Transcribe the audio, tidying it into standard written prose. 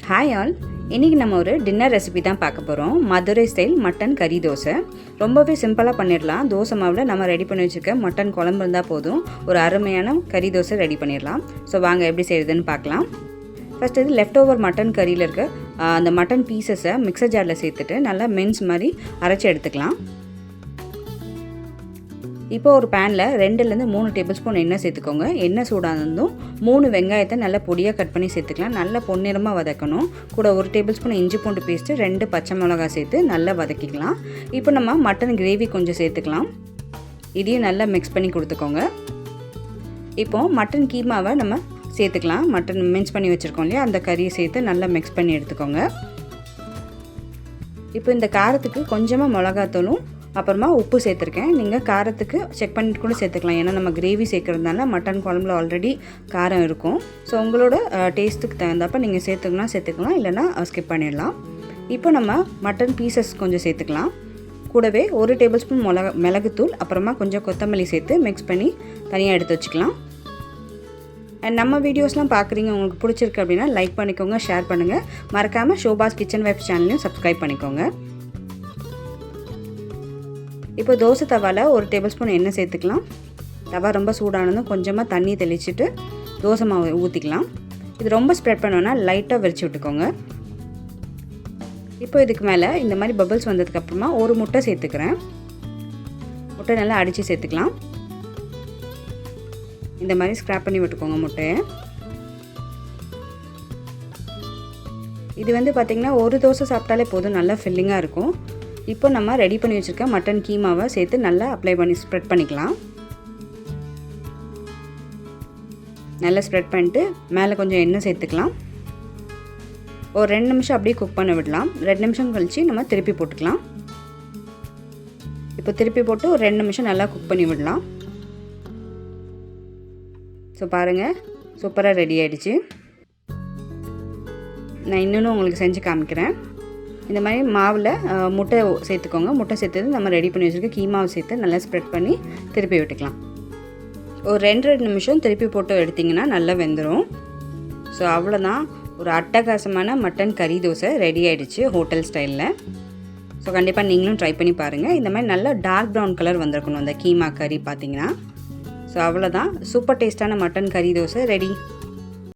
Hi all, இன்றைக்கி நம்ம ஒரு டின்னர் ரெசிபி தான் பார்க்க போகிறோம். மதுரை ஸ்டைல் மட்டன் கறி தோசை. ரொம்பவே சிம்பிளாக பண்ணிடலாம். தோசை மாவில் நம்ம ரெடி பண்ணி வச்சுருக்க மட்டன் குழம்பு இருந்தால் போதும், ஒரு அருமையான கறி தோசை ரெடி பண்ணிடலாம். ஸோ வாங்க எப்படி செய்யுதுன்னு பார்க்கலாம். ஃபஸ்ட் இது லெஃப்ட் ஓவர் மட்டன் கறியில் இருக்க அந்த மட்டன் பீசஸை மிக்சர் ஜாரில் சேர்த்துட்டு நல்லா மென்ஸ் மாதிரி அரைச்சி எடுத்துக்கலாம். இப்போ ஒரு பேனில் 2லேருந்து 3 டேபிள் ஸ்பூன் எண்ணெய் சேர்த்துக்கோங்க. எண்ணெய் சூடானதும் 3 வெங்காயத்தை நல்லா பொடியாக கட் பண்ணி சேர்த்துக்கலாம். நல்லா பொன்னிறமாக வதக்கணும். கூட 1 டேபிள் ஸ்பூன் இஞ்சி பூண்டு பேஸ்ட்டு, 2 பச்சை மிளகாய் சேர்த்து நல்லா வதக்கிக்கலாம். இப்போ நம்ம மட்டன் கிரேவி கொஞ்சம் சேர்த்துக்கலாம். இதையும் நல்லா மிக்ஸ் பண்ணி கொடுத்துக்கோங்க. இப்போது மட்டன் கீமாவை நம்ம சேர்த்துக்கலாம். மட்டன் மிக்ஸ் பண்ணி வச்சுருக்கோம் இல்லையா, அந்த கறியை சேர்த்து நல்லா மிக்ஸ் பண்ணி எடுத்துக்கோங்க. இப்போ இந்த காரத்துக்கு கொஞ்சமாக மிளகாத்தூளும் அப்புறமா உப்பு சேர்த்துருக்கேன். நீங்கள் காரத்துக்கு செக் பண்ணிட்டு கூட சேர்த்துக்கலாம். ஏன்னா நம்ம கிரேவி சேர்க்குறதுனால மட்டன் குழம்புல ஆல்ரெடி காரம் இருக்கும். ஸோ உங்களோட டேஸ்ட்டுக்கு தகுந்தப்போ நீங்கள் சேர்த்துக்கலாம், இல்லைனா ஸ்கிப் பண்ணிடலாம். இப்போ நம்ம மட்டன் பீசஸ் கொஞ்சம் சேர்த்துக்கலாம். கூடவே 1 டேபிள் ஸ்பூன் மிளகுத்தூள், அப்புறமா கொஞ்சம் கொத்தமல்லி சேர்த்து மிக்ஸ் பண்ணி தனியாக எடுத்து வச்சுக்கலாம். அண்ட் நம்ம வீடியோஸ்லாம் பார்க்குறீங்க, உங்களுக்கு பிடிச்சிருக்கு அப்படின்னா லைக் பண்ணிக்கோங்க, ஷேர் பண்ணுங்கள். மறக்காமல் ஷோபாஸ் கிச்சன் வைப்ஸ் சேனலையும் சப்ஸ்கிரைப் பண்ணிக்கோங்க. இப்போ தோசை தவாவில் 1 டேபிள் ஸ்பூன் எண்ணெய் சேர்த்துக்கலாம். தவா ரொம்ப சூடானதும் கொஞ்சமாக தண்ணி தெளிச்சுட்டு தோசை மாவு ஊற்றிக்கலாம். இது ரொம்ப ஸ்ப்ரெட் பண்ணோன்னா லைட்டாக விரிச்சு விட்டுக்கோங்க. இப்போ இதுக்கு மேலே இந்த மாதிரி பபிள்ஸ் வந்ததுக்கப்புறமா 1 முட்டை சேர்த்துக்கிறேன். முட்டை நல்லா அடித்து சேர்த்துக்கலாம். இந்த மாதிரி ஸ்க்ராப் பண்ணி விட்டுக்கோங்க முட்டையை. இது பார்த்திங்கன்னா ஒரு தோசை சாப்பிட்டாலே போதும், நல்லா ஃபில்லிங்காக இருக்கும். இப்போ நம்ம ரெடி பண்ணி வச்சுருக்க மட்டன் கீமாவை சேர்த்து நல்லா அப்ளை பண்ணி ஸ்ப்ரெட் பண்ணிக்கலாம். நல்லா ஸ்ப்ரெட் பண்ணிட்டு மேலே கொஞ்சம் எண்ணெய் சேர்த்துக்கலாம். ஒரு 2 நிமிஷம் அப்படியே குக் பண்ண விடலாம். 2 நிமிஷம் கழித்து நம்ம திருப்பி போட்டுக்கலாம். இப்போ திருப்பி போட்டு ஒரு 2 நிமிஷம் நல்லா குக் பண்ணி விடலாம். ஸோ பாருங்கள், சூப்பராக ரெடி ஆகிடுச்சு. நான் இன்னொன்று உங்களுக்கு செஞ்சு காமிக்கிறேன். இந்த மாதிரி மாவில் முட்டை சேர்த்துக்கோங்க. முட்டை சேர்த்தது நம்ம ரெடி பண்ணி வச்சுருக்க கீமாவை சேர்த்து நல்லா ஸ்ப்ரெட் பண்ணி திருப்பி விட்டுக்கலாம். ஒரு 2 நிமிஷம் திருப்பி போட்டு எடுத்திங்கன்னா நல்லா வெந்துடும். ஸோ அவ்வளோதான், ஒரு அட்டகாசமான மட்டன் கறி தோசை ரெடி ஆகிடுச்சு ஹோட்டல் ஸ்டைலில். ஸோ கண்டிப்பாக நீங்களும் ட்ரை பண்ணி பாருங்கள். இந்த மாதிரி நல்லா டார்க் ப்ரௌன் கலர் வந்திருக்கணும் அந்த கீமா கறி பார்த்திங்கன்னா. ஸோ அவ்வளோதான், சூப்பர் டேஸ்ட்டான மட்டன் கறி தோசை ரெடி.